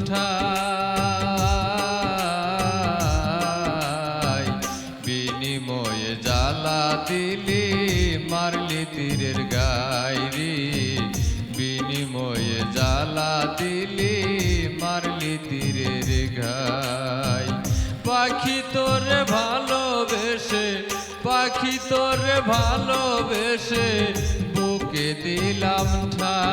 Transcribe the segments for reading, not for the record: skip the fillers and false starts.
ঠাই বিনিময়ে জ্বালা দিলি মারলি তীরের গাইরি বিনিময়ে জ্বালা দিলি মারলি তীরের ঘাই পাখি তোরে ভালোবেসে পাখি তোরে ভালোবেসে বুকে দিলাম ঠাই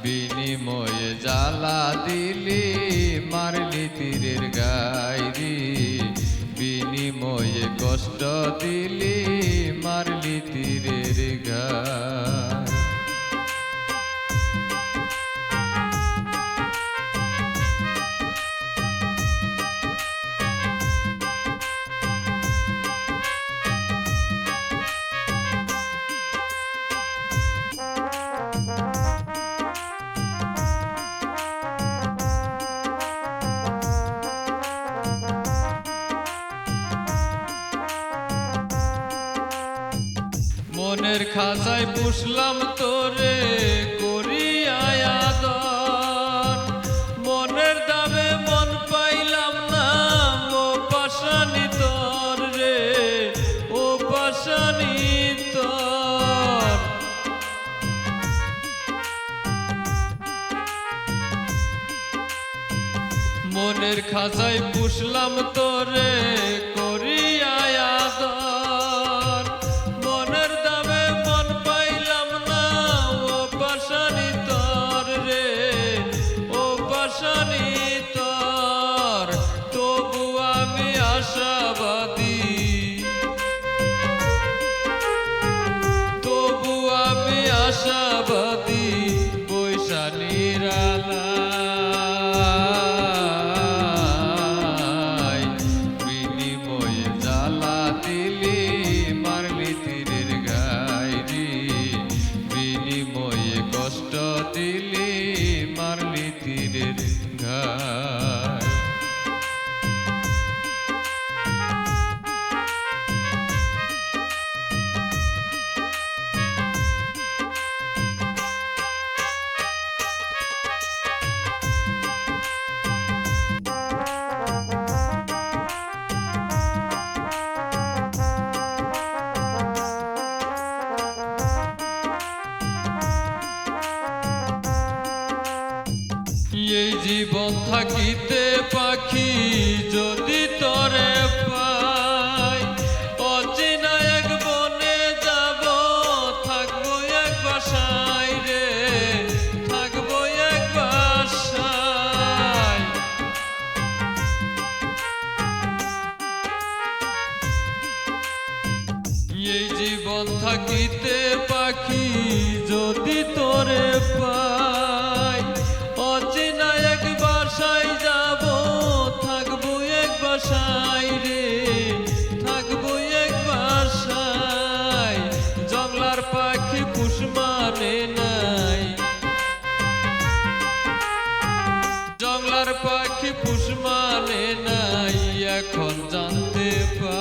বিনিময়ে জ্বালা দিলি মারলি তীরের গাইরি বিনিময়ে কষ্ট দিলি মারলি তীরের গাই মনের খাঁচায় পুষলাম তোরে করিয়া আদর মনের দামে মন পাইলাম না ও পাশানি তোর রে ও পাশানি তোর মনের খাঁচায় পুষলাম তোরে করিয়া আদর মনের দামে মন পাইলাম না ও পাশানি তোর রে ও পাশানি তোর তবু আমি আশাবাদী তবু আমি আশাবাদী বৈশালীর আলায় বিনিময়ে জ্বালা দিলি মারলি তীরের গাইরি বিনিময়ে কষ্ট দিলি মারলি তীরের ঘাই এই জীবন থাকিতে পাখি যদি তোরে পাই অচেনা এক বনে যাব থাকবো এক বাসায় রে থাকবো এক বাসায় এই জীবন থাকিতে পাখি যদি তোরে পাই অচেনা এক বাসায় যাব থাকবো এক বাসায় রে থাকবো এক বাসায় জংলার পাখি পুষ মানে নাই জংলার পাখি পুষ মানে নাই এখন জানতে পাই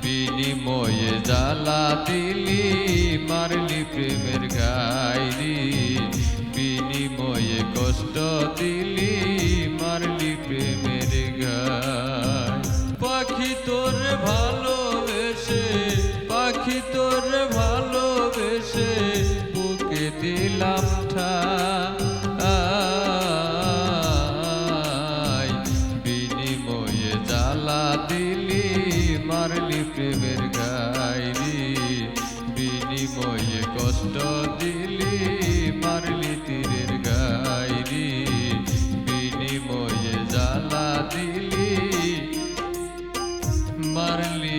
বিনিময়ে জ্বালা দিলি মারলি প্রেমের গাইরি বিনিময়ে কষ্ট দিলি মারলি প্রেমের গাই পাখি তোরে ভালোবেসে পাখি তোরে ভালোবেসে বুকে দিলাম ঠাই বিনিময়ে জ্বালা দিলি মারলি প্রেমের গাইরি বিনিময়ে কষ্ট দিলি মারলি তীরের গাইরি বিনিময়ে জ্বালা দিলি মারলি